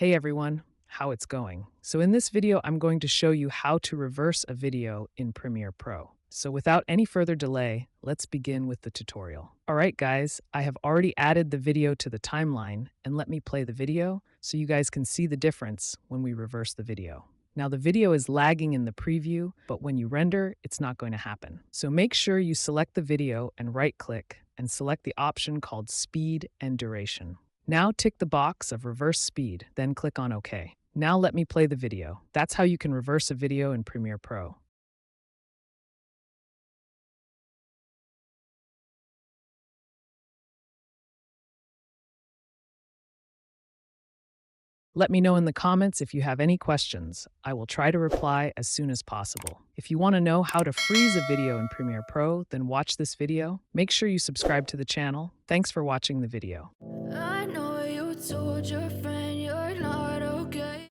Hey everyone, how it's going? So in this video, I'm going to show you how to reverse a video in Premiere Pro. So without any further delay, let's begin with the tutorial. All right, guys, I have already added the video to the timeline, and let me play the video so you guys can see the difference when we reverse the video. Now the video is lagging in the preview, but when you render, it's not going to happen. So make sure you select the video and right-click and select the option called Speed and Duration. Now tick the box of reverse speed, then click on OK. Now let me play the video. That's how you can reverse a video in Premiere Pro. Let me know in the comments if you have any questions. I will try to reply as soon as possible. If you want to know how to freeze a video in Premiere Pro, then watch this video. Make sure you subscribe to the channel. Thanks for watching the video. I know you told your friends